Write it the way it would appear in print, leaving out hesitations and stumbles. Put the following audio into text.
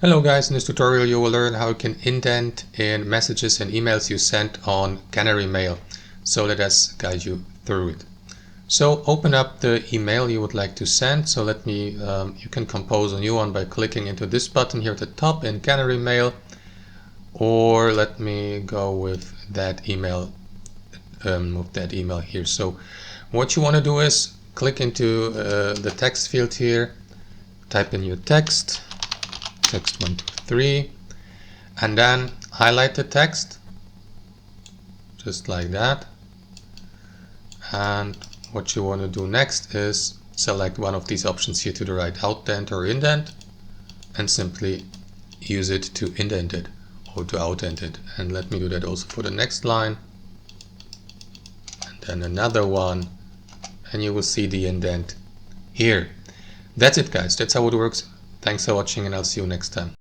Hello guys, in this tutorial you will learn how you can indent in messages and emails you send on Canary Mail. So let us guide you through it. So open up the email you would like to send. So you can compose a new one by clicking into this button here at the top in Canary Mail, or let me go with that email here. So what you want to do is click into the text field here, type in your text 1, 2, 3, and then highlight the text just like that. And what you want to do next is select one of these options here to the right, outdent or indent, and simply use it to indent it or to outdent it. And let me do that also for the next line, and then another one, and you will see the indent here. That's it guys, that's how it works. Thanks for watching, and I'll see you next time.